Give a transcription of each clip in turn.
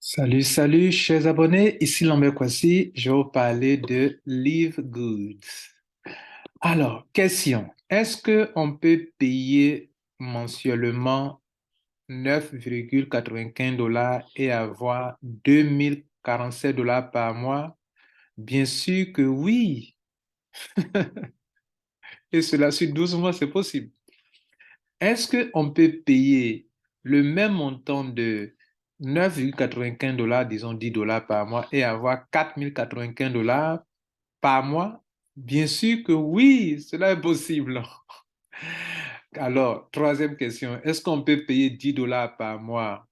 Salut, salut, chers abonnés. Ici Lambert Kwasi. Je vais vous parler de Live Good. Alors, question. Est-ce qu'on peut payer mensuellement 9,95 $ et avoir 2047 $ par mois? Bien sûr que oui. Et cela sur 12 mois, c'est possible. Est-ce qu'on peut payer le même montant de 9,95 $, disons 10 $ par mois, et avoir 4095 $ par mois? Bien sûr que oui, cela est possible. Alors, troisième question, est-ce qu'on peut payer 10 $ par mois,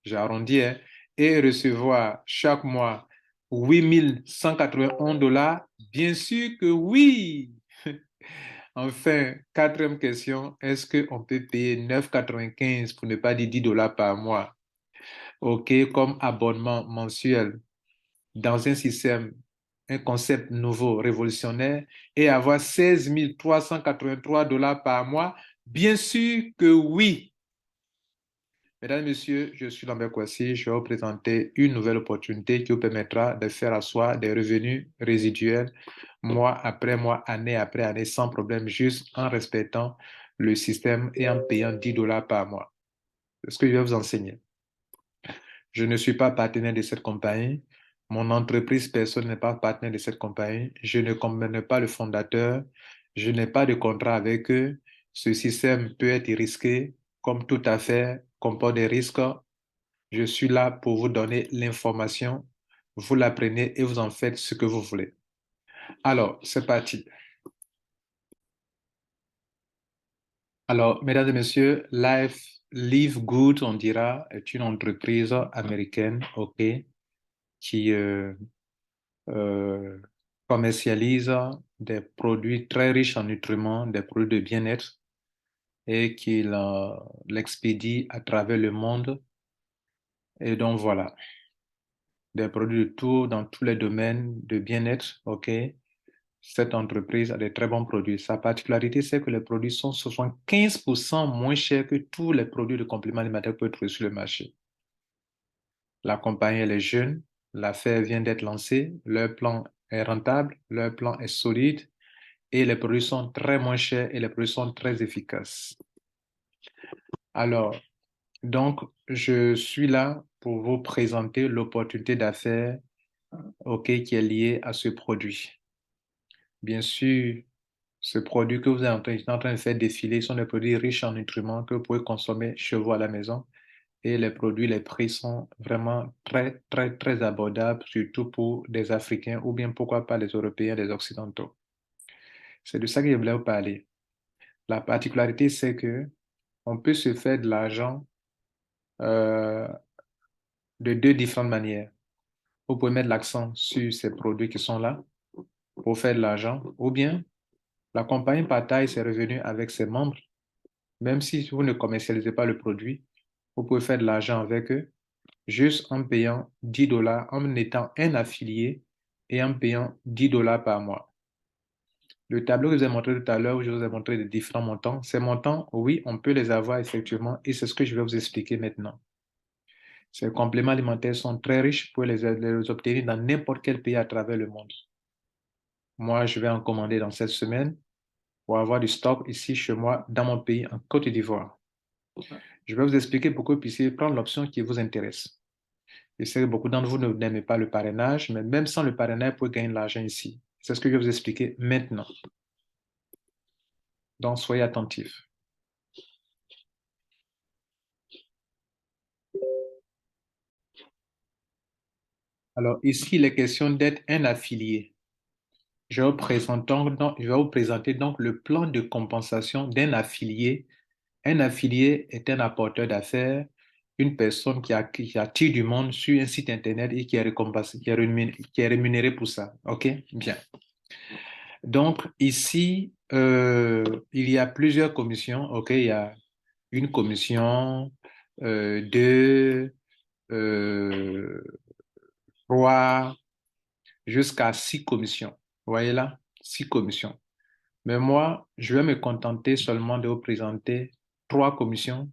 j'arrondis, hein, et recevoir chaque mois 8191 $? Bien sûr que oui. Enfin, quatrième question, est-ce qu'on peut payer 9,95 pour ne pas dire 10 $ par mois, OK, comme abonnement mensuel dans un système, un concept nouveau, révolutionnaire, et avoir 16 383 $ par mois? Bien sûr que oui. Mesdames et messieurs, je suis Lambert Kwasi. Je vais vous présenter une nouvelle opportunité qui vous permettra de faire asseoir des revenus résiduels mois après mois, année après année, sans problème, juste en respectant le système et en payant 10 $ par mois. C'est ce que je vais vous enseigner. Je ne suis pas partenaire de cette compagnie. Mon entreprise, personne n'est pas partenaire de cette compagnie. Je ne comprends pas le fondateur. Je n'ai pas de contrat avec eux. Ce système peut être risqué, comme toute affaire comporte des risques. Je suis là pour vous donner l'information. Vous la prenez et vous en faites ce que vous voulez. Alors, c'est parti. Alors, mesdames et messieurs, Live Good, on dira, est une entreprise américaine, OK, qui euh, commercialise des produits très riches en nutriments, des produits de bien-être, et qui l'expédie à travers le monde. Et donc, voilà, des produits de tout, dans tous les domaines de bien-être, OK. Cette entreprise a de très bons produits. Sa particularité, c'est que les produits sont 75% moins chers que tous les produits de compléments alimentaires que vous pouvez trouver sur le marché. La compagnie, elle est jeune, l'affaire vient d'être lancée, leur plan est rentable, leur plan est solide et les produits sont très moins chers et les produits sont très efficaces. Alors, donc, je suis là pour vous présenter l'opportunité d'affaires, OK, qui est liée à ce produit. Bien sûr, ce produit que vous êtes en train de faire défiler sont des produits riches en nutriments que vous pouvez consommer chez vous à la maison. Et les produits, les prix sont vraiment très, très, très abordables, surtout pour des Africains ou bien pourquoi pas les Européens, les Occidentaux. C'est de ça que je voulais vous parler. La particularité, c'est que on peut se faire de l'argent euh, de deux différentes manières. Vous pouvez mettre l'accent sur ces produits qui sont là pour faire de l'argent, ou bien la compagnie partage ses revenus avec ses membres. Même si vous ne commercialisez pas le produit, vous pouvez faire de l'argent avec eux juste en payant 10 $, en étant un affilié et en payant 10 $ par mois. Le tableau que je vous ai montré tout à l'heure, où je vous ai montré les différents montants, ces montants, oui, on peut les avoir effectivement et c'est ce que je vais vous expliquer maintenant. Ces compléments alimentaires sont très riches pour les obtenir dans n'importe quel pays à travers le monde. Moi, je vais en commander dans cette semaine pour avoir du stock ici chez moi, dans mon pays, en Côte d'Ivoire. Je vais vous expliquer pour que vous puissiez prendre l'option qui vous intéresse. Je sais que beaucoup d'entre vous n'aimez pas le parrainage, mais même sans le parrainage, vous pouvez gagner de l'argent ici. C'est ce que je vais vous expliquer maintenant. Donc, soyez attentifs. Alors, ici, il est question d'être un affilié. Je vais vous présenter donc le plan de compensation d'un affilié. Un affilié est un apporteur d'affaires, une personne qui attire du monde sur un site Internet et qui est récompensé, qui est rémunéré pour ça. OK? Bien. Donc, ici, il y a plusieurs commissions. OK? Il y a une commission, deux, euh, trois, jusqu'à six commissions. Vous voyez là? Six commissions. Mais moi, je vais me contenter seulement de vous présenter trois commissions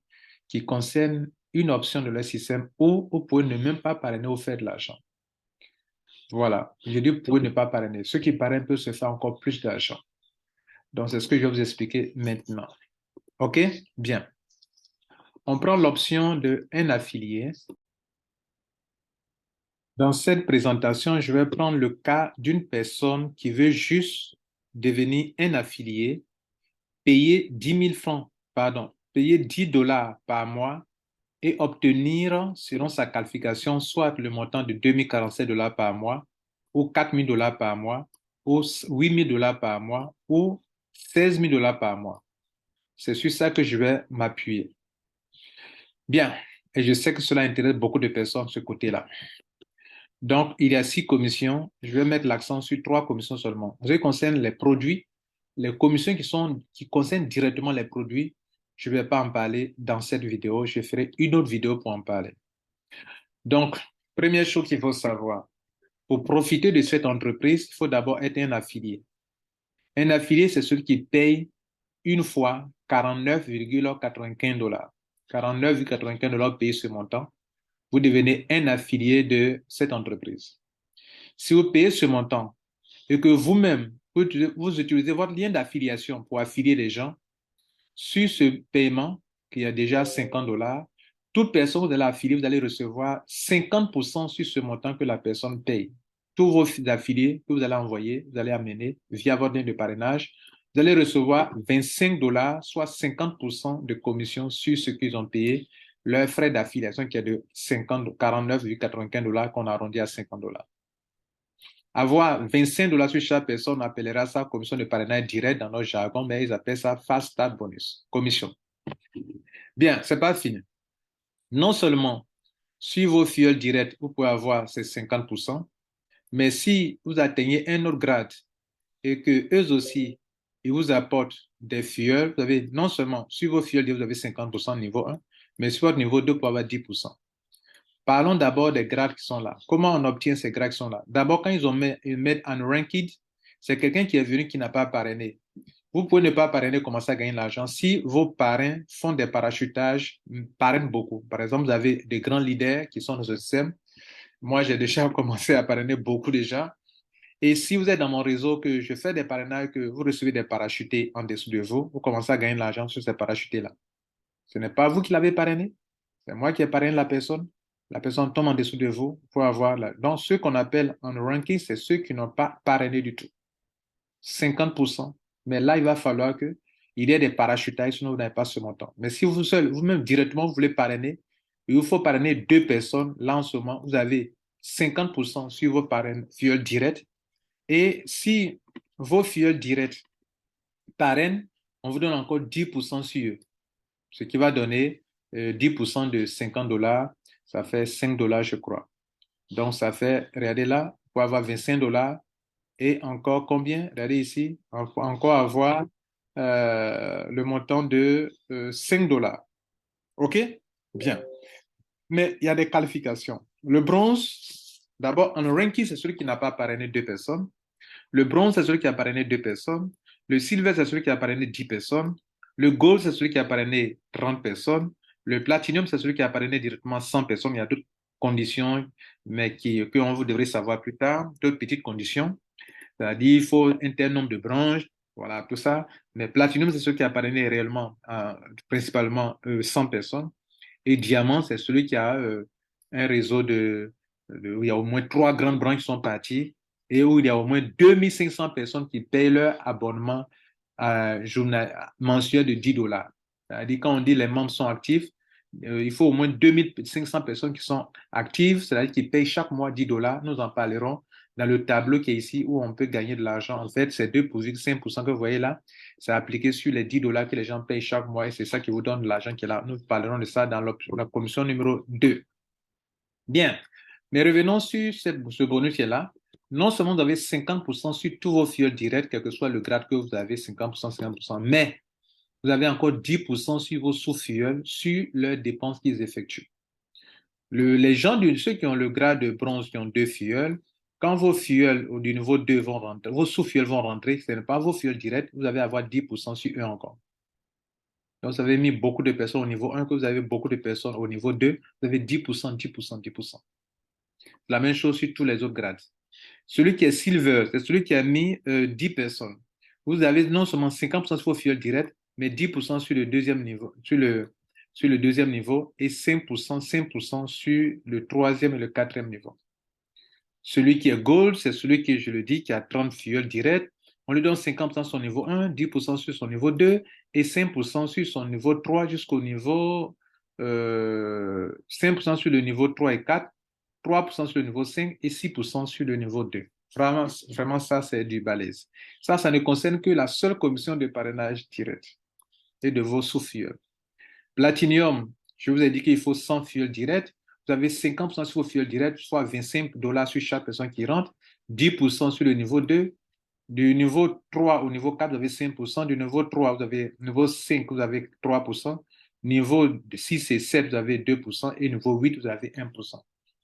qui concernent une option de leur système où vous pouvez ne même pas parrainer ou faire de l'argent. Voilà, je dis vous pouvez ne pas parrainer. Ceux qui parrainent peuvent se faire encore plus d'argent. Donc, c'est ce que je vais vous expliquer maintenant. OK? Bien. On prend l'option de un affilié. Dans cette présentation, je vais prendre le cas d'une personne qui veut juste devenir un affilié, payer 10 000 francs, pardon, payer 10 dollars par mois et obtenir, selon sa qualification, soit le montant de 2047 dollars par mois, ou 4000 dollars par mois, ou 8000 dollars par mois, ou 16 000 dollars par mois. C'est sur ça que je vais m'appuyer. Bien, et je sais que cela intéresse beaucoup de personnes, ce côté-là. Donc, il y a 6 commissions. Je vais mettre l'accent sur 3 commissions seulement. En ce qui concerne les produits, les commissions qui concernent directement les produits, je ne vais pas en parler dans cette vidéo. Je ferai une autre vidéo pour en parler. Donc, première chose qu'il faut savoir, pour profiter de cette entreprise, il faut d'abord être un affilié. Un affilié, c'est celui qui paye une fois 49,95 dollars. 49,95 dollars payés ce montant. Vous devenez un affilié de cette entreprise. Si vous payez ce montant et que vous-même, vous utilisez votre lien d'affiliation pour affilier les gens, sur ce paiement, qui est déjà 50 dollars, toute personne que vous allez affilier, vous allez recevoir 50% sur ce montant que la personne paye. Tous vos affiliés que vous allez envoyer, vous allez amener via votre lien de parrainage, vous allez recevoir 25 dollars, soit 50% de commission sur ce qu'ils ont payé, leur frais d'affiliation qui est de 49,95 dollars qu'on arrondit à 50 dollars. Avoir 25 dollars sur chaque personne, on appellera ça commission de parrainage direct dans notre jargon, mais ils appellent ça Fast Start Bonus, commission. Bien, c'est pas fini. Non seulement sur vos filleuls directs, vous pouvez avoir ces 50%, mais si vous atteignez un autre grade et que eux aussi, ils vous apportent des filleuls, vous avez non seulement sur vos filleuls, vous avez 50% niveau 1, mais sur votre niveau 2, vous pouvez avoir 10%. Parlons d'abord des grades qui sont là. Comment on obtient ces grades qui sont là? D'abord, quand ils mettent unranked, c'est quelqu'un qui est venu qui n'a pas parrainé. Vous pouvez ne pas parrainer, commencer à gagner de l'argent. Si vos parrains font des parachutages, parrainent beaucoup. Par exemple, vous avez des grands leaders qui sont dans ce système. Moi, j'ai déjà commencé à parrainer beaucoup déjà. Et si vous êtes dans mon réseau, que je fais des parrainages, que vous recevez des parachutés en dessous de vous, vous commencez à gagner de l'argent sur ces parachutés-là. Ce n'est pas vous qui l'avez parrainé, c'est moi qui ai parrainé la personne. La personne tombe en dessous de vous pour avoir là. Donc, ceux qu'on appelle en ranking, c'est ceux qui n'ont pas parrainé du tout. 50%. Mais là, il va falloir qu'il y ait des parachutages, sinon vous n'avez pas ce montant. Mais si vous seul, vous-même directement, vous voulez parrainer, il vous faut parrainer 2 personnes. Là, en ce moment, vous avez 50% sur vos filleuls directs. Et si vos filleuls directs parrainent, on vous donne encore 10% sur eux. Ce qui va donner 10% de 50 dollars, ça fait 5 dollars, je crois. Donc, ça fait, regardez là, vous pouvez avoir 25 dollars et encore combien? Regardez ici, on peut encore avoir le montant de 5 dollars. OK? Bien. Mais il y a des qualifications. Le bronze, d'abord, en ranking, c'est celui qui n'a pas parrainé 2 personnes. Le bronze, c'est celui qui a parrainé 2 personnes. Le silver, c'est celui qui a parrainé 10 personnes. Le gold, c'est celui qui a parrainé 30 personnes. Le platinum, c'est celui qui a parrainé directement 100 personnes. Il y a d'autres conditions, mais que vous devrez savoir plus tard, d'autres petites conditions. C'est-à-dire, il faut un tel nombre de branches, voilà, tout ça. Mais platinum, c'est celui qui a parrainé réellement, principalement 100 personnes. Et diamant, c'est celui qui a un réseau où il y a au moins 3 grandes branches qui sont parties et où il y a au moins 2500 personnes qui payent leur abonnement mensuel de 10 dollars. C'est-à-dire, quand on dit les membres sont actifs, il faut au moins 2500 personnes qui sont actives, c'est-à-dire qui payent chaque mois 10 dollars. Nous en parlerons dans le tableau qui est ici où on peut gagner de l'argent. En fait, c'est 2,5% que vous voyez là. C'est appliqué sur les 10 dollars que les gens payent chaque mois et c'est ça qui vous donne de l'argent qui est là. Nous parlerons de ça dans la commission numéro 2. Bien. Mais revenons sur ce bonus qui est là. Non seulement vous avez 50% sur tous vos filleuls directs, quel que soit le grade que vous avez, 50%, 50%, mais vous avez encore 10% sur vos sous-filleuls, sur leurs dépenses qu'ils effectuent. Les gens, ceux qui ont le grade de bronze, qui ont 2 filleuls, quand vos filleuls du niveau 2 vont rentrer, vos sous-filleuls vont rentrer, ce n'est pas vos filleuls directs, vous allez avoir 10% sur eux encore. Donc, vous avez mis beaucoup de personnes au niveau 1, que vous avez beaucoup de personnes au niveau 2, vous avez 10%, 10%, 10%. La même chose sur tous les autres grades. Celui qui est silver, c'est celui qui a mis 10 personnes. Vous avez non seulement 50% sur vos fioles directes, mais 10% sur le deuxième niveau, sur le deuxième niveau et 5% sur le troisième et le quatrième niveau. Celui qui est gold, c'est celui qui, je le dis, qui a 30 fioles directes. On lui donne 50% sur son niveau 1, 10% sur son niveau 2 et 5% sur son niveau 3 jusqu'au niveau 5% sur le niveau 3 et 4, 3% sur le niveau 5 et 6% sur le niveau 2. Vraiment, vraiment ça, c'est du balèze. Ça ne concerne que la seule commission de parrainage direct et de vos sous-fioles. Platinum, je vous ai dit qu'il faut 100 fioles directes. Vous avez 50% sur vos fioles directes, soit $25 sur chaque personne qui rentre, 10% sur le niveau 2. Du niveau 3 au niveau 4, vous avez 5%. Du niveau 3, niveau 5, vous avez 3%. Niveau 6 et 7, vous avez 2%. Et niveau 8, vous avez 1%.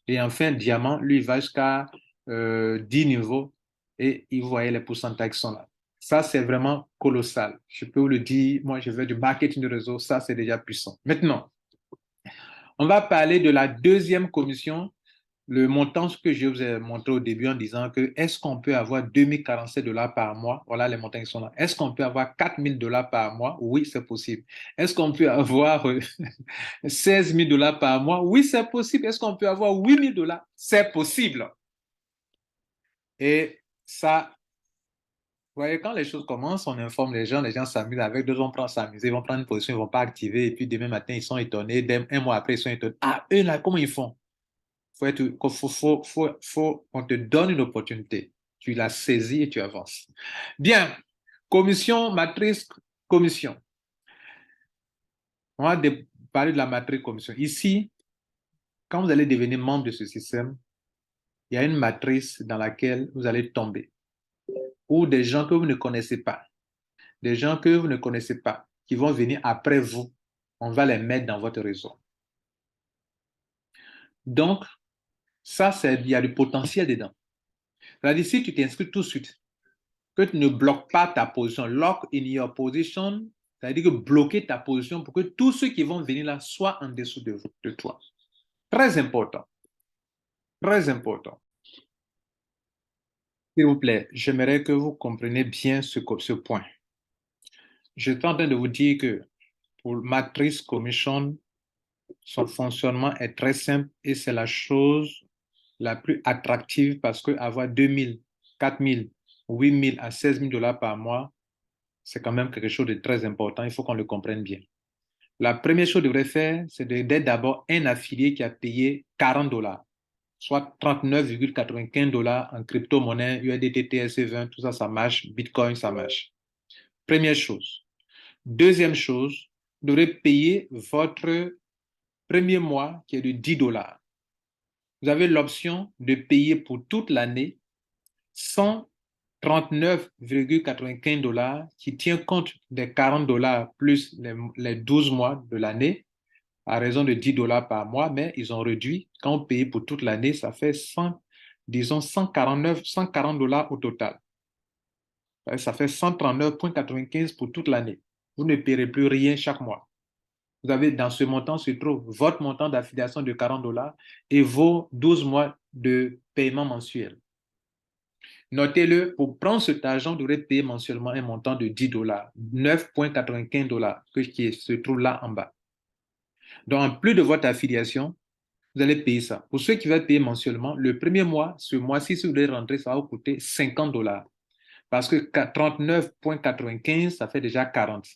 Et enfin, diamant, lui, il va jusqu'à 10 niveaux. Et vous voyez les pourcentages qui sont là. Ça, c'est vraiment colossal. Je peux vous le dire, moi, je fais du marketing de réseau, ça, c'est déjà puissant. Maintenant, on va parler de la deuxième commission, le montant que je vous ai montré au début en disant que est-ce qu'on peut avoir $2047 par mois? Voilà les montants qui sont là. Est-ce qu'on peut avoir $4000 par mois? Oui, c'est possible. Est-ce qu'on peut avoir $16 000 par mois? Oui, c'est possible. Est-ce qu'on peut avoir $8000? C'est possible. Et ça, vous voyez, quand les choses commencent, on informe les gens s'amusent avec, d'autres vont prendre s'amuser, ils vont prendre une position, ils ne vont pas activer, et puis demain matin, ils sont étonnés, un mois après, ils sont étonnés. Ah, eux là, comment ils font? On te donne une opportunité. Tu la saisis et tu avances. Bien. Commission, matrice, commission. On va parler de la matrice commission. Ici, quand vous allez devenir membre de ce système, il y a une matrice dans laquelle vous allez tomber, ou des gens que vous ne connaissez pas. Des gens que vous ne connaissez pas, qui vont venir après vous, on va les mettre dans votre réseau. Donc, ça, il y a du potentiel dedans. C'est-à-dire, si tu t'inscris tout de suite, que tu ne bloques pas ta position, lock in your position, c'est-à-dire que bloquer ta position pour que tous ceux qui vont venir là soient en dessous de toi. Très important. Très important. S'il vous plaît, j'aimerais que vous compreniez bien ce point. Je suis en train de vous dire que pour Matrix Commission, son fonctionnement est très simple et c'est la chose la plus attractive parce que avoir 2000, 4000, 8000 à $16 000 par mois, c'est quand même quelque chose de très important. Il faut qu'on le comprenne bien. La première chose que vous devrez faire, c'est d'être d'abord un affilié qui a payé $40, soit $39,95 en crypto-monnaie, USDT, TRC20, tout ça, ça marche. Bitcoin, ça marche. Première chose. Deuxième chose, vous devrez payer votre premier mois qui est de $10. Vous avez l'option de payer pour toute l'année $139,95 qui tient compte des $40 plus les 12 mois de l'année à raison de $10 par mois, mais ils ont réduit. Quand on paye pour toute l'année, ça fait disons $140 au total. Ça fait 139,95 pour toute l'année. Vous ne paierez plus rien chaque mois. Vous avez dans ce montant se trouve votre montant d'affiliation de $40 et vos 12 mois de paiement mensuel. Notez-le, pour prendre cet argent, vous devrez payer mensuellement un montant de $10, $9,95 qui se trouve là en bas. Donc, en plus de votre affiliation, vous allez payer ça. Pour ceux qui veulent payer mensuellement, le premier mois, ce mois-ci, si vous voulez rentrer, ça va vous coûter $50. Parce que 39,95, ça fait déjà 40.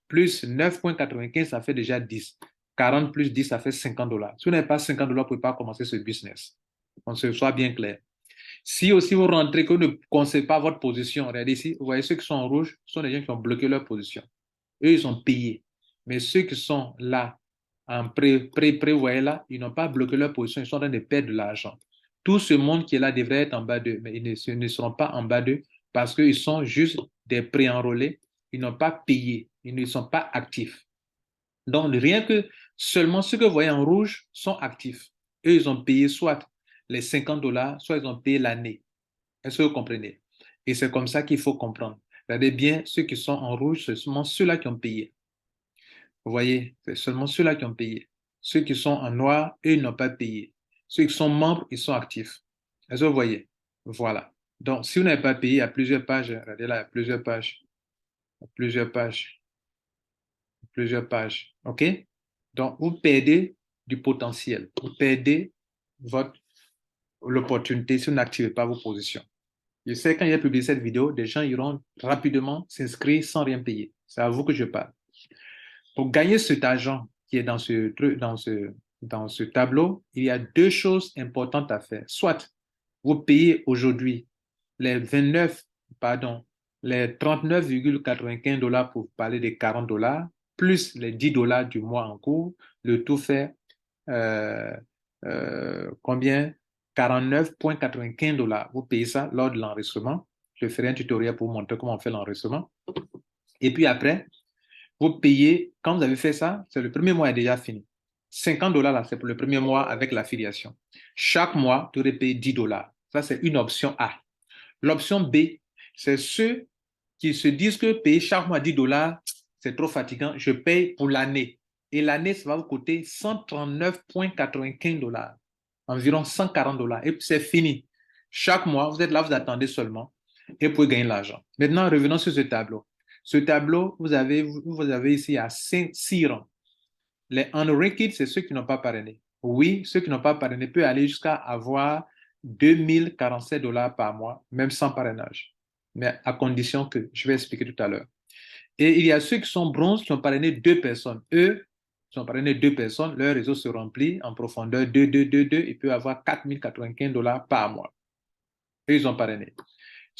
Plus 9,95, ça fait déjà 10. 40 plus 10, ça fait $50. Si vous n'avez pas $50, vous ne pouvez pas commencer ce business. On se soit bien clair. Si aussi vous rentrez, que vous ne connaissez pas votre position, regardez ici, vous voyez ceux qui sont en rouge, ce sont les gens qui ont bloqué leur position. Eux, ils sont payés. Mais ceux qui sont là, en vous voyez là, ils n'ont pas bloqué leur position, ils sont en train de perdre de l'argent. Tout ce monde qui est là devrait être en bas d'eux, mais ils ne seront pas en bas d'eux parce qu'ils sont juste des pré-enrôlés, ils n'ont pas payé, ils ne sont pas actifs. Donc, rien que seulement ceux que vous voyez en rouge sont actifs. Eux, ils ont payé soit les $50, soit ils ont payé l'année. Est-ce que vous comprenez? Et c'est comme ça qu'il faut comprendre. Regardez bien, ceux qui sont en rouge, ce sont ceux-là qui ont payé. Vous voyez, c'est seulement ceux-là qui ont payé. Ceux qui sont en noir, eux, ils n'ont pas payé. Ceux qui sont membres, ils sont actifs. Est-ce que vous voyez? Voilà. Donc, si vous n'avez pas payé, il y a plusieurs pages. Regardez là, il y a plusieurs pages. Il y a plusieurs pages. Plusieurs pages. OK? Donc, vous perdez du potentiel. Vous perdez l'opportunité si vous n'activez pas vos positions. Je sais, quand il a publié cette vidéo, des gens iront rapidement s'inscrire sans rien payer. C'est à vous que je parle. Pour gagner cet argent qui est dans ce tableau, il y a deux choses importantes à faire. Soit vous payez aujourd'hui les 29, pardon, les 39,95 $ pour parler des 40 $, plus les 10 $ du mois en cours, le tout fait euh, combien? 49,95 $. Vous payez ça lors de l'enregistrement. Je ferai un tutoriel pour vous montrer comment on fait l'enregistrement. Et puis après, vous payez, quand vous avez fait ça, c'est le premier mois est déjà fini. 50 $ là, c'est pour le premier mois avec l'affiliation. Chaque mois, tu aurais payé 10 $. Ça, c'est une option A. L'option B, c'est ceux qui se disent que payer chaque mois 10 $, c'est trop fatigant. Je paye pour l'année. Et l'année, ça va vous coûter 139,95 $, environ 140 $. Et puis c'est fini. Chaque mois, vous êtes là, vous attendez seulement et vous pouvez gagner l'argent. Maintenant, revenons sur ce tableau. Ce tableau, vous avez ici à 6 rangs. Les unranked, c'est ceux qui n'ont pas parrainé. Oui, ceux qui n'ont pas parrainé peuvent aller jusqu'à avoir 2047 $ par mois, même sans parrainage. Mais à condition que, je vais expliquer tout à l'heure. Et il y a ceux qui sont bronzes, qui ont parrainé 2 personnes. Eux, qui ont parrainé 2 personnes, leur réseau se remplit en profondeur 2, 2, 2, 2. Ils peuvent avoir 4095 $ par mois. Eux, ils ont parrainé.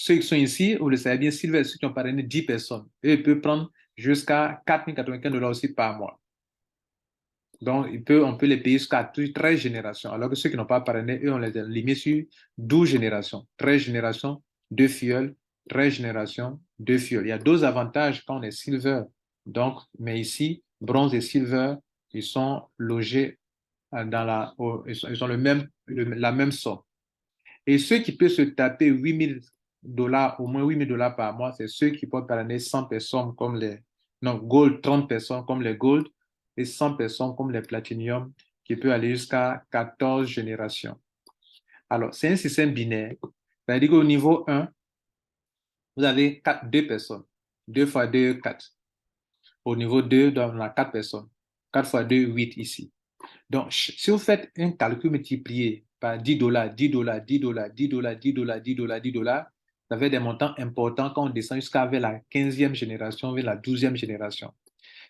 Ceux qui sont ici, vous le savez bien, Silver, ceux qui ont parrainé 10 personnes, eux, ils peuvent prendre jusqu'à 4095 $ aussi par mois. Donc, on peut les payer jusqu'à 13 générations, alors que ceux qui n'ont pas parrainé, eux, on les a limités sur 12 générations. 13 générations, 2 filleuls, 13 générations, 2 filleuls. Il y a deux avantages quand on est silver. Donc, mais ici, bronze et silver, ils sont logés ils ont la même somme. Et ceux qui peuvent se taper 8 000 $, au moins 8 000 $ par mois, c'est ceux qui peuvent parrainer 100 personnes comme gold, 30 personnes comme les gold et 100 personnes comme les platinum qui peut aller jusqu'à 14 générations. Alors, c'est un système binaire. C'est-à-dire qu'au niveau 1, vous avez 2 personnes. 2 fois 2, 4. Au niveau 2, on a 4 personnes. 4 fois 2, 8 ici. Donc, si vous faites un calcul multiplié par 10 $, 10 $, 10 $, 10 $, 10 $, 10 $, 10 $, ça fait des montants importants quand on descend jusqu'à vers la 15e génération, vers la 12e génération.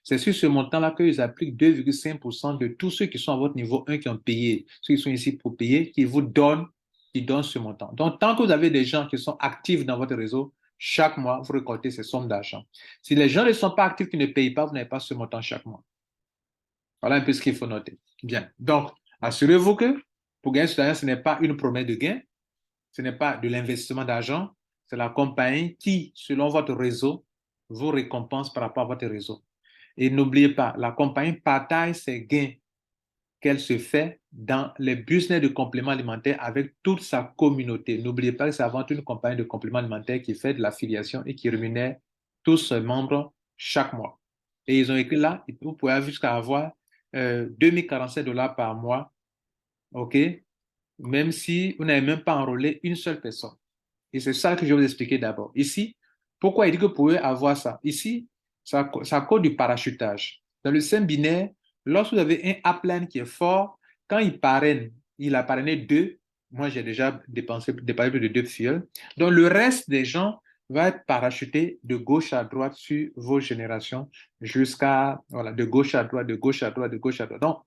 C'est sur ce montant-là qu'ils appliquent 2,5% de tous ceux qui sont à votre niveau 1 qui ont payé, ceux qui sont ici pour payer, qui donnent ce montant. Donc, tant que vous avez des gens qui sont actifs dans votre réseau, chaque mois, vous récoltez ces sommes d'argent. Si les gens ne sont pas actifs, qui ne payent pas, vous n'avez pas ce montant chaque mois. Voilà un peu ce qu'il faut noter. Bien. Donc, assurez-vous que pour gagner cet argent, ce n'est pas une promesse de gain, ce n'est pas de l'investissement d'argent, c'est la compagnie qui, selon votre réseau, vous récompense par rapport à votre réseau. Et n'oubliez pas, la compagnie partage ses gains qu'elle se fait dans les business de compléments alimentaires avec toute sa communauté. N'oubliez pas que c'est avant tout une compagnie de compléments alimentaires qui fait de l'affiliation et qui rémunère tous ses membres chaque mois. Et ils ont écrit là, vous pouvez jusqu'à avoir 2047 $ par mois, OK? Même si vous n'avez même pas enrôlé une seule personne. Et c'est ça que je vais vous expliquer d'abord. Ici, pourquoi il dit que vous pouvez avoir ça? Ici, ça cause du parachutage. Dans le système binaire, lorsque vous avez un upline qui est fort, quand il parraine, il a parrainé 2. Moi, j'ai déjà dépensé plus de 2 fioles. Donc, le reste des gens va être parachuté de gauche à droite sur vos générations jusqu'à, voilà, de gauche à droite, de gauche à droite, de gauche à droite. Donc,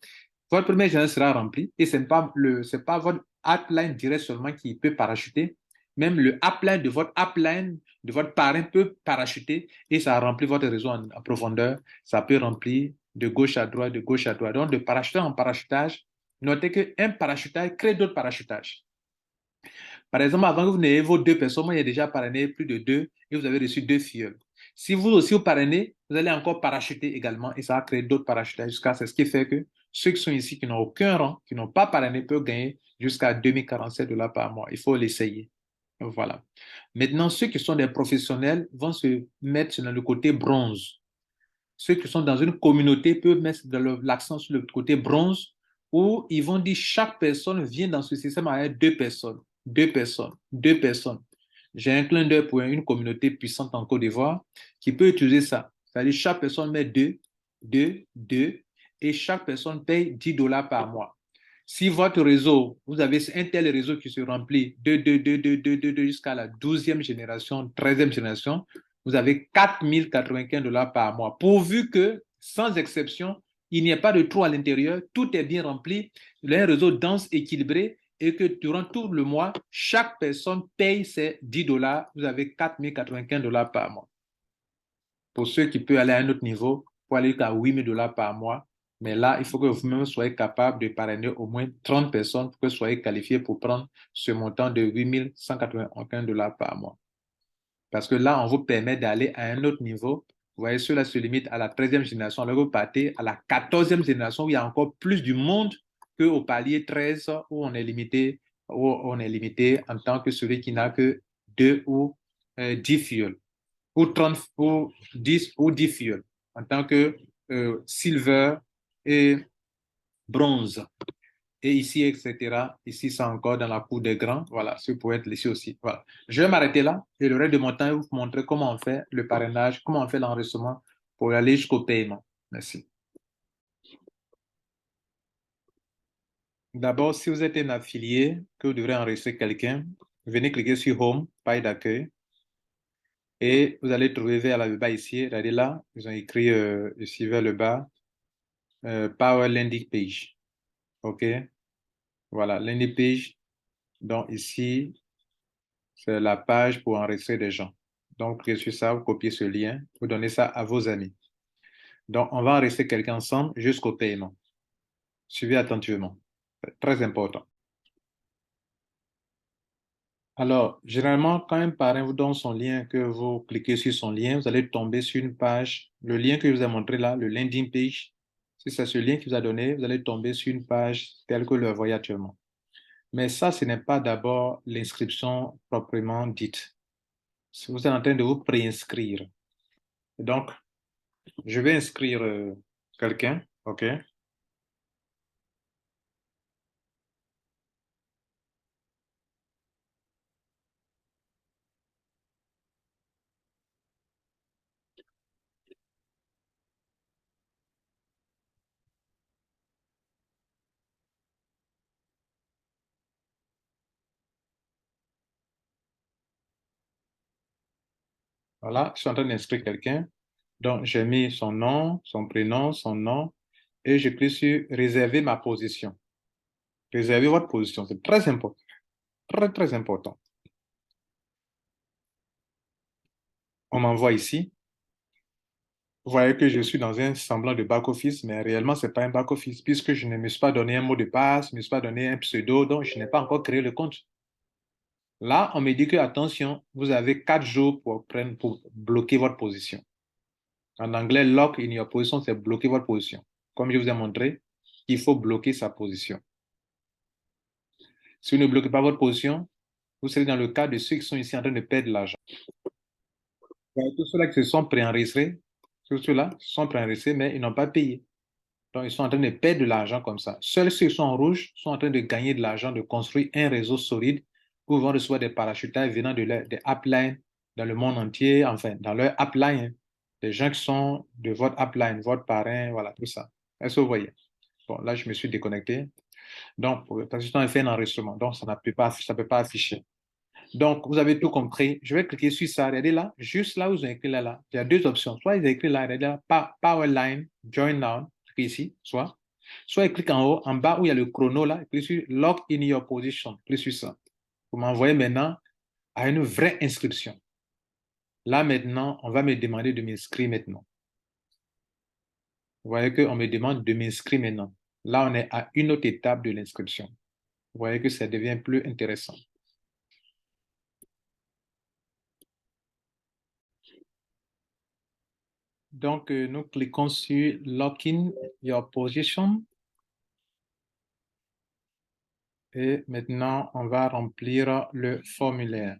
votre première génération sera remplie et ce n'est pas votre upline direct seulement qui peut parachuter. Même le upline, de votre parrain peut parachuter et ça remplit votre réseau en profondeur. Ça peut remplir de gauche à droite, de gauche à droite. Donc, de parachutage en parachutage, notez qu'un parachutage crée d'autres parachutages. Par exemple, avant que vous n'ayez vos 2 personnes, moi, il y a déjà parrainé plus de 2 et vous avez reçu 2 filleuls. Si vous aussi vous parrainez, vous allez encore parachuter également et ça va créer d'autres parachutages jusqu'à ce qui fait que ceux qui sont ici, qui n'ont aucun rang, qui n'ont pas parrainé, peuvent gagner jusqu'à 2047 $ par mois. Il faut l'essayer. Voilà. Maintenant, ceux qui sont des professionnels vont se mettre dans le côté bronze. Ceux qui sont dans une communauté peuvent mettre l'accent sur le côté bronze, où ils vont dire chaque personne vient dans ce système avec deux personnes, deux personnes, deux personnes. J'ai un clin d'œil pour une communauté puissante en Côte d'Ivoire qui peut utiliser ça. C'est-à-dire chaque personne met deux, deux, deux, et chaque personne paye $10 par mois. Si votre réseau, vous avez un tel réseau qui se remplit de jusqu'à la 12e génération, 13e génération, vous avez $4 095 par mois. Pourvu que, sans exception, il n'y ait pas de trou à l'intérieur, tout est bien rempli, il y a un réseau dense, équilibré, et que durant tout le mois, chaque personne paye ses $10, vous avez $4 095 par mois. Pour ceux qui peuvent aller à un autre niveau, pour aller jusqu'à $8 000 par mois. Mais là, il faut que vous-même soyez capable de parrainer au moins 30 personnes pour que vous soyez qualifié pour prendre ce montant de $8 195 par mois. Parce que là, on vous permet d'aller à un autre niveau. Vous voyez, cela se limite à la 13e génération. Alors, vous partez à la 14e génération où il y a encore plus du monde qu'au palier 13 où on est limité en tant que celui qui n'a que 2 ou 10 fioles, ou 30 ou 10 ou 10 fioles, en tant que silver et bronze. Et ici, etc. Ici, c'est encore dans la cour des grands. Voilà, ce peut être ici aussi. Voilà. Je vais m'arrêter là et le reste de mon temps, je vais vous montrer comment on fait le parrainage, comment on fait l'enregistrement pour aller jusqu'au paiement. Merci. D'abord, si vous êtes un affilié, que vous devrez enregistrer quelqu'un, venez cliquer sur Home, page d'accueil, et vous allez trouver vers le bas ici, regardez là, ils ont écrit ici vers le bas, Power Landing Page. OK? Voilà, Landing Page. Donc ici, c'est la page pour enregistrer des gens. Donc, cliquez sur ça, vous copiez ce lien, vous donnez ça à vos amis. Donc, on va enregistrer quelqu'un ensemble jusqu'au paiement. Suivez attentivement. C'est très important. Alors, généralement, quand un parrain vous donne son lien, que vous cliquez sur son lien, vous allez tomber sur une page, le lien que je vous ai montré là, le landing page. Si c'est ce lien qui vous a donné, vous allez tomber sur une page telle que vous le voyez actuellement. Mais ça, ce n'est pas d'abord l'inscription proprement dite. Vous êtes en train de vous préinscrire. Donc, je vais inscrire quelqu'un, OK? Voilà, je suis en train d'inscrire quelqu'un. Donc, j'ai mis son nom, son prénom, son nom, et je clique sur réserver ma position. Réservez votre position, c'est très important. Très, très important. On m'envoie ici. Vous voyez que je suis dans un semblant de back-office, mais réellement, ce n'est pas un back-office, puisque je ne me suis pas donné un mot de passe, je ne me suis pas donné un pseudo, donc je n'ai pas encore créé le compte. Là, on me dit que, attention, vous avez 4 jours pour bloquer votre position. En anglais, lock in your position, c'est bloquer votre position. Comme je vous ai montré, il faut bloquer sa position. Si vous ne bloquez pas votre position, vous serez dans le cas de ceux qui sont ici en train de perdre de l'argent. Tous ceux-là qui se sont préenregistrés, tous ceux-là sont préenregistrés, mais ils n'ont pas payé. Donc, ils sont en train de perdre de l'argent comme ça. Seuls ceux qui sont en rouge sont en train de gagner de l'argent, de construire un réseau solide où ils vont recevoir des parachutages venant des uplines dans le monde entier, enfin, dans leur upline. Des gens qui sont de votre upline, votre parrain, voilà, tout ça. Est-ce que vous voyez? Bon, là, je me suis déconnecté. Donc, parce que je fait un enregistrement. Donc, ça ne peut pas afficher. Donc, vous avez tout compris. Je vais cliquer sur ça. Regardez là, juste là où ils ont écrit là, il y a deux options. Soit ils ont écrit là, regardez là, Powerline, Join Now, cliquez ici, soit ils cliquent en haut, en bas où il y a le chrono là, cliquez sur Log in your position, cliquez sur ça. Vous m'envoyez maintenant à une vraie inscription. Là maintenant, on va me demander de m'inscrire maintenant. Vous voyez qu'on me demande de m'inscrire maintenant. Là, on est à une autre étape de l'inscription. Vous voyez que ça devient plus intéressant. Donc, nous cliquons sur Lock in your position. Et maintenant, on va remplir le formulaire.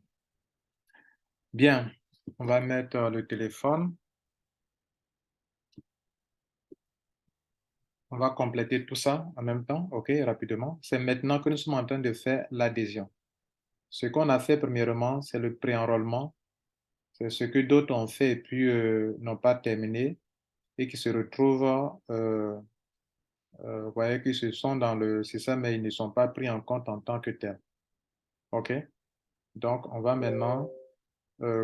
Bien, on va mettre le téléphone. On va compléter tout ça en même temps, OK, rapidement. C'est maintenant que nous sommes en train de faire l'adhésion. Ce qu'on a fait premièrement, c'est le pré-enrôlement. C'est ce que d'autres ont fait et puis n'ont pas terminé et qui se retrouvent, vous voyez, qu'ils se sont dans le système, mais ils ne sont pas pris en compte en tant que tels. OK? Donc, on va maintenant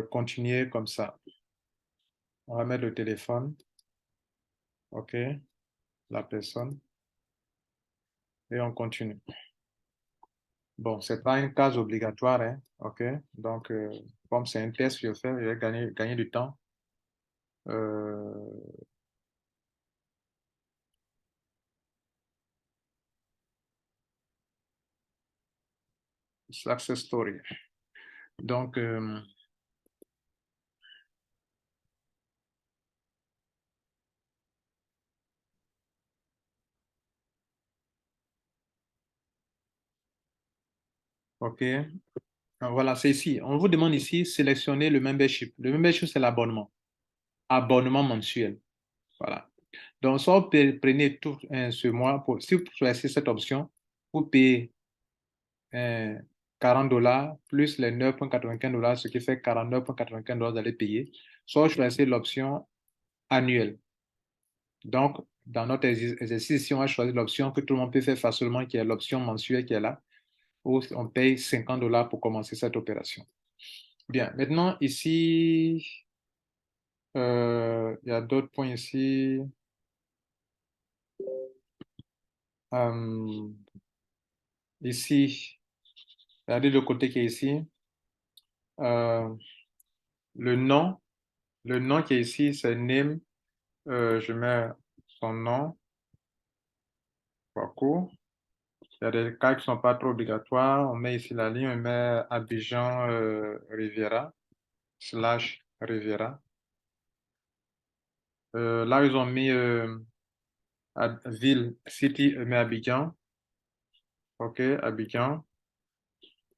continuer comme ça. On va mettre le téléphone, OK, la personne, et on continue. Bon, c'est pas une case obligatoire, hein, OK? Donc, comme c'est un test, je fais, je vais gagner du temps. Euh, Success story. Donc, OK. Voilà, c'est ici. On vous demande ici, sélectionner le membership. Le membership, c'est l'abonnement. Abonnement mensuel. Voilà. Donc, soit vous prenez tout ce mois, si vous choisissez cette option, vous payez 40 dollars plus les 9,95 $, ce qui fait 49,95 $, vous allez payer. Soit vous choisissez l'option annuelle. Donc, dans notre exercice, si on a choisi l'option que tout le monde peut faire facilement, qui est l'option mensuelle qui est là, où on paye 50 dollars pour commencer cette opération. Bien, maintenant, ici, il y a d'autres points ici. Euh, Ici, regardez le côté qui est ici. Euh, le nom, le nom qui est ici, c'est name. Je mets son nom, parcours. Il y a des cas qui ne sont pas trop obligatoires. On met ici la ligne, on met Abidjan Riviera, slash Riviera. Là, ils ont mis ville, city, mais Abidjan. OK, Abidjan.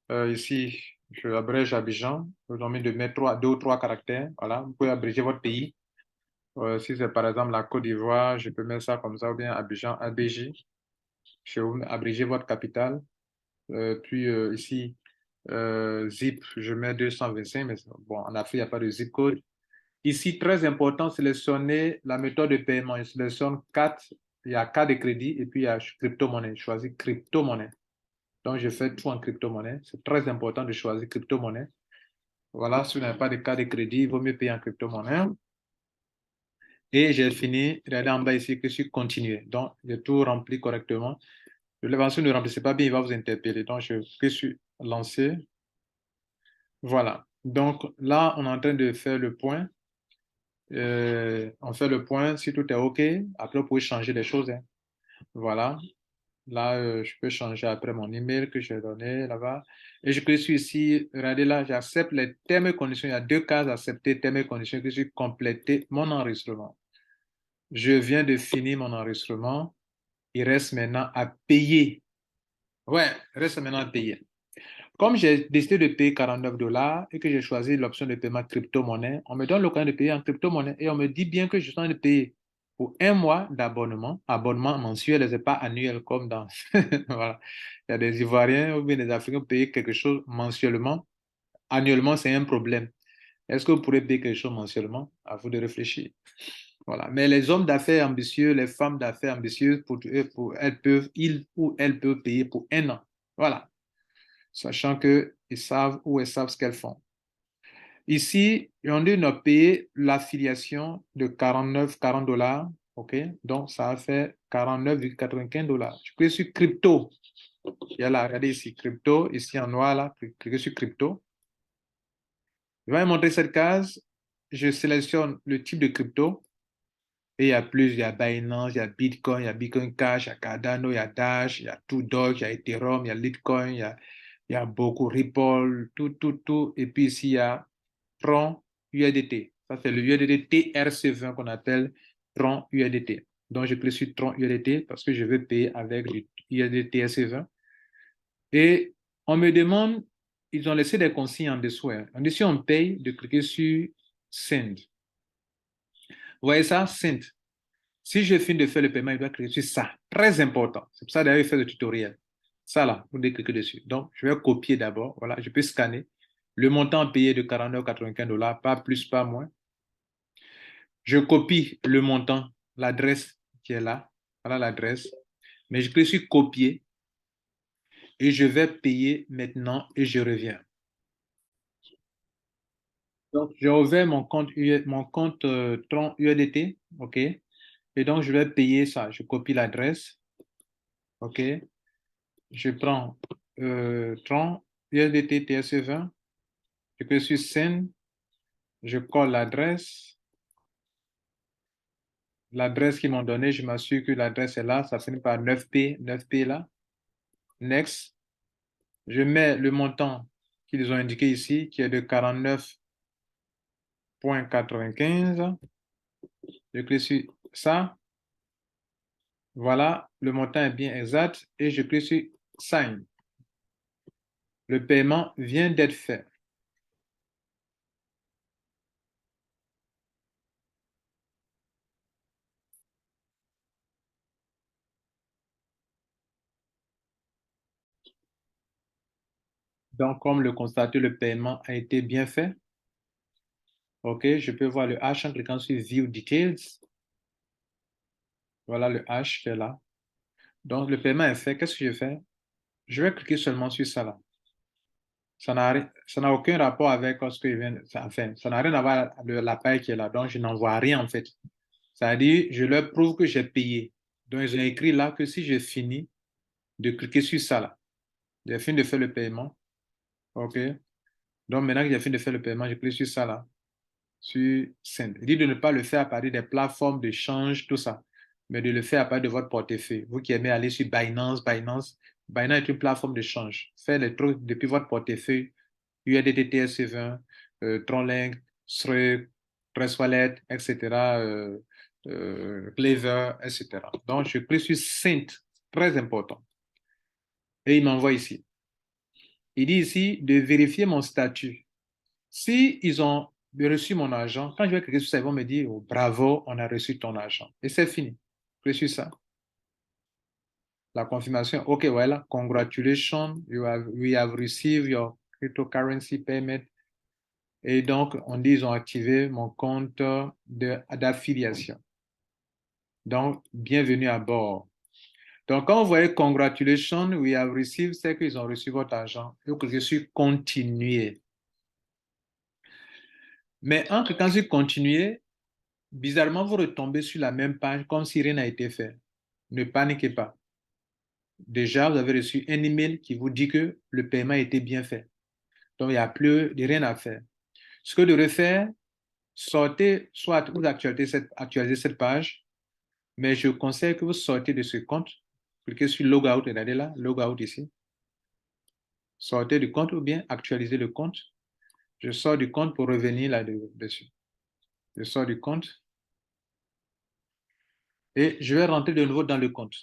Ici, je abrège Abidjan. Je vous demande de mettre deux ou trois caractères. Voilà, vous pouvez abréger votre pays. Si c'est par exemple la Côte d'Ivoire, je peux mettre ça comme ça, ou bien Abidjan, ABJ. Je vais vous abréger votre capitale. Puis ici, zip, je mets 225, mais bon, en Afrique, il n'y a pas de zip code. Ici, très important, sélectionner la méthode de paiement. Je sélectionne quatre, il y a carte de crédit et puis il y a crypto-monnaie. Je choisis crypto-monnaie. Donc, je fais tout en crypto-monnaie. C'est très important de choisir crypto-monnaie. Voilà, si vous n'avez pas de carte de crédit, il vaut mieux payer en crypto-monnaie. Et j'ai fini, regardez en bas ici que je suis continué. Donc, j'ai tout rempli correctement. L'évention ne remplissez pas bien, il va vous interpeller. Donc, je suis lancé. Voilà. Donc, là, on est en train de faire le point. On fait le point. Si tout est OK, après, vous pouvez changer les choses, hein. Voilà. Là, je peux changer après mon email que j'ai donné là-bas. Et je clique sur ici. Regardez là, j'accepte les termes et conditions. Il y a deux cases accepter termes et conditions que je suis complété mon enregistrement. Je viens de finir mon enregistrement. Il reste maintenant à payer. Ouais, il reste maintenant à payer. Comme j'ai décidé de payer 49 dollars et que j'ai choisi l'option de paiement crypto-monnaie, on me donne l'occasion de payer en crypto-monnaie et on me dit bien que je suis en train de payer pour un mois d'abonnement, abonnement mensuel et ce n'est pas annuel comme dans. Voilà. Il y a des Ivoiriens ou bien des Africains qui payent quelque chose mensuellement. Annuellement, c'est un problème. Est-ce que vous pourrez payer quelque chose mensuellement? À vous de réfléchir. Voilà. Mais les hommes d'affaires ambitieux, les femmes d'affaires ambitieuses, ils ou elles peuvent payer pour un an. Voilà. Sachant qu'ils savent ou elles savent ce qu'elles font. Ici, on a payé l'affiliation de 40 dollars. OK? Donc, ça a fait 49,95 dollars. Je clique sur crypto. Il y a là, regardez ici, crypto. Ici en noir, là, cliquez sur crypto. Il va me montrer cette case. Je sélectionne le type de crypto. Et il y a plus, il y a Binance, il y a Bitcoin, il y a Bitcoin Cash, il y a Cardano, il y a Dash, il y a tout Doge, il y a Ethereum, il y a Litecoin, il y a beaucoup Ripple, tout, tout, tout. Et puis ici, il y a Tron USDT. Ça, c'est le USDT TRC20 qu'on appelle Tron USDT. Donc, je clique sur Tron USDT parce que je veux payer avec le USDT TRC20. Et on me demande, ils ont laissé des consignes en dessous, hein. On dit si on paye, de cliquer sur Send. Vous voyez ça? Send. Si je finis de faire le paiement, il doit cliquer sur ça. Très important. C'est pour ça d'ailleurs, il fait le tutoriel. Ça là, vous devez cliquer dessus. Donc, je vais copier d'abord. Voilà, je peux scanner. Le montant payé de 49,95 $, pas plus, pas moins. Je copie le montant, l'adresse qui est là. Voilà l'adresse. Mais je clique sur copier et je vais payer maintenant et je reviens. Donc, j'ai ouvert mon compte Tron USDT, OK? Et donc, je vais payer ça. Je copie l'adresse, OK? Je prends Tron USDT TSE20, je clique sur Send, je colle l'adresse qu'ils m'ont donnée, je m'assure que l'adresse est là, ça finit par 9P, 9P là. Next, je mets le montant qu'ils ont indiqué ici, qui est de 49,95. Je clique sur ça. Voilà, le montant est bien exact et je clique sur Sign. Le paiement vient d'être fait. Donc, comme le constater, le paiement a été bien fait. OK, je peux voir le H en cliquant sur View Details. Voilà le H qui est là. Donc, le paiement est fait. Qu'est-ce que je fais? Je vais cliquer seulement sur ça là. Ça n'a aucun rapport avec ce que je viens de faire. Enfin, ça n'a rien à voir avec la paille qui est là. Donc, je n'en vois rien en fait. C'est-à-dire, je leur prouve que j'ai payé. Donc, ils ont écrit là que si je finis de cliquer sur ça là, j'ai fini de faire le paiement. OK. Donc, maintenant que j'ai fini de faire le paiement, je clique sur ça là, sur Send. Il dit de ne pas le faire à partir des plateformes de change, tout ça, mais de le faire à partir de votre portefeuille. Vous qui aimez aller sur Binance est une plateforme de change. Faites les trucs depuis votre portefeuille, USDT TRC20, Tronlink, Strike, Trust Wallet, etc., Clever, etc. Donc, je clique sur Send, très important. Et il m'envoie ici. Il dit ici de vérifier mon statut. Si ils ont reçu mon argent, quand je vais cliquer sur ça, ils vont me dire, oh, bravo, on a reçu ton argent. Et c'est fini. Clique sur ça. La confirmation, OK, voilà, congratulations, we have received your cryptocurrency payment. Et donc, on dit, ils ont activé mon compte d'affiliation. Donc, bienvenue à bord. Donc, quand vous voyez congratulations, we have received, c'est qu'ils ont reçu votre argent. Vous cliquez sur continuer. Mais en cliquant sur continuer, bizarrement, vous retombez sur la même page comme si rien n'a été fait. Ne paniquez pas. Déjà, vous avez reçu un email qui vous dit que le paiement a été bien fait. Donc, il n'y a plus rien à faire. Ce que vous devrez faire, sortez, soit vous actualisez cette page, mais je conseille que vous sortez de ce compte. Cliquez sur Logout, regardez là, Logout ici. Sortez du compte ou bien actualisez le compte. Je sors du compte pour revenir là-dessus. Je sors du compte et je vais rentrer de nouveau dans le compte.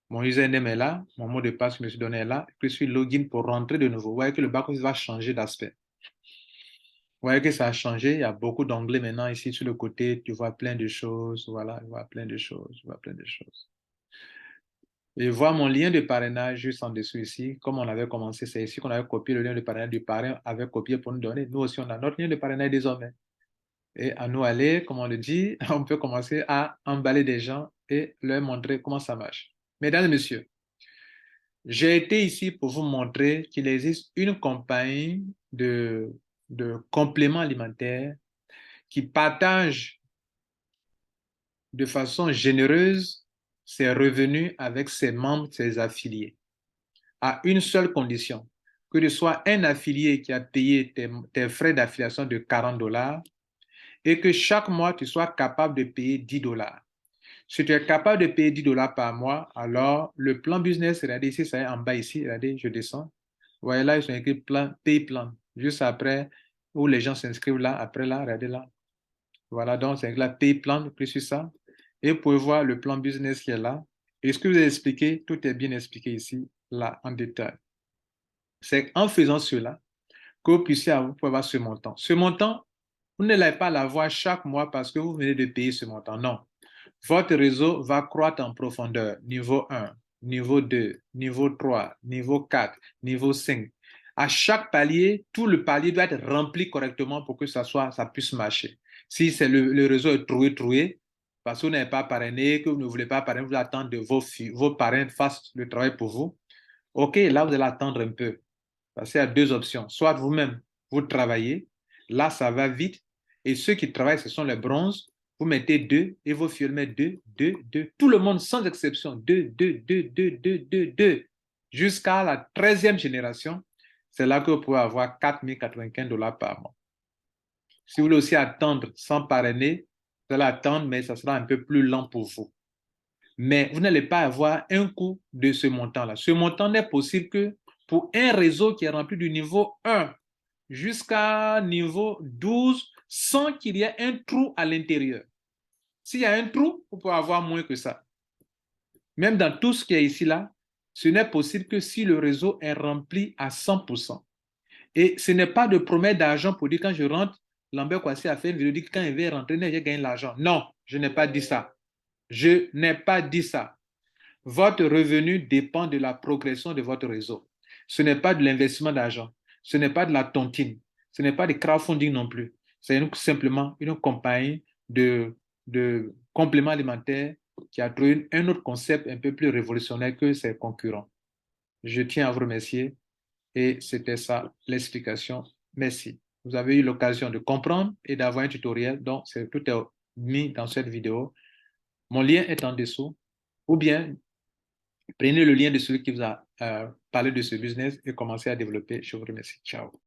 Mon username est là, mon mot de passe que je me suis donné est là, puis je suis login pour rentrer de nouveau. Vous voyez que le back-office va changer d'aspect. Vous voyez que ça a changé, il y a beaucoup d'onglets maintenant ici sur le côté, tu vois plein de choses, voilà, tu vois plein de choses, tu vois plein de choses. Et voir mon lien de parrainage juste en dessous ici, comme on avait commencé, c'est ici qu'on avait copié le lien de parrainage du parrain, avait copié pour nous donner. Nous aussi, on a notre lien de parrainage désormais. Et à nous aller, comme on le dit, on peut commencer à emballer des gens et leur montrer comment ça marche. Mesdames et messieurs, j'ai été ici pour vous montrer qu'il existe une compagnie de compléments alimentaires qui partage de façon généreuse ses revenus avec ses membres, ses affiliés, à une seule condition, que ce soit un affilié qui a payé tes frais d'affiliation de 40 $ et que chaque mois, tu sois capable de payer 10 $. Si tu es capable de payer 10 $ par mois, alors le plan business, regardez ici, ça est en bas ici, regardez, je descends. Vous voyez là, ils sont écrits plan, pay plan, juste après, où les gens s'inscrivent là, après là, regardez là. Voilà, donc c'est là, pay plan, plus sur ça. Et vous pouvez voir le plan business qui est là. Et ce que je vous ai expliqué, tout est bien expliqué ici, là, en détail. C'est en faisant cela que vous puissiez avoir ce montant. Ce montant, vous ne l'avez pas à l'avoir chaque mois parce que vous venez de payer ce montant. Non. Votre réseau va croître en profondeur. Niveau 1, niveau 2, niveau 3, niveau 4, niveau 5. À chaque palier, tout le palier doit être rempli correctement pour que ça puisse marcher. Si c'est le réseau est troué, parce que vous n'avez pas parrainé, que vous ne voulez pas parrainer, vous attendez de vos parrains fassent le travail pour vous. OK, là, vous allez attendre un peu. Parce qu'il y a deux options. Soit vous-même, vous travaillez, là, ça va vite. Et ceux qui travaillent, ce sont les bronzes. Vous mettez deux et vos filles mettent deux, deux, deux. Tout le monde, sans exception, deux, deux, deux, deux, deux, deux, deux. Jusqu'à la 13e génération, c'est là que vous pouvez avoir 4 095 $ par mois. Si vous voulez aussi attendre sans parrainer, vous allez attendre, mais ça sera un peu plus lent pour vous. Mais vous n'allez pas avoir un coût de ce montant-là. Ce montant n'est possible que pour un réseau qui est rempli du niveau 1 jusqu'à niveau 12 sans qu'il y ait un trou à l'intérieur. S'il y a un trou, vous pouvez avoir moins que ça. Même dans tout ce qui est ici, là, ce n'est possible que si le réseau est rempli à 100%. Et ce n'est pas de promesse d'argent pour dire quand je rentre, Lambert Kwasi a fait une vidéo, dit que quand il va rentrer, j'ai gagné l'argent. Non, je n'ai pas dit ça. Je n'ai pas dit ça. Votre revenu dépend de la progression de votre réseau. Ce n'est pas de l'investissement d'argent. Ce n'est pas de la tontine. Ce n'est pas de crowdfunding non plus. C'est simplement une compagnie de compléments alimentaires qui a trouvé un autre concept un peu plus révolutionnaire que ses concurrents. Je tiens à vous remercier et c'était ça l'explication. Merci. Vous avez eu l'occasion de comprendre et d'avoir un tutoriel, donc tout est mis dans cette vidéo. Mon lien est en dessous. Ou bien prenez le lien de celui qui vous a parlé de ce business et commencez à développer. Je vous remercie. Ciao.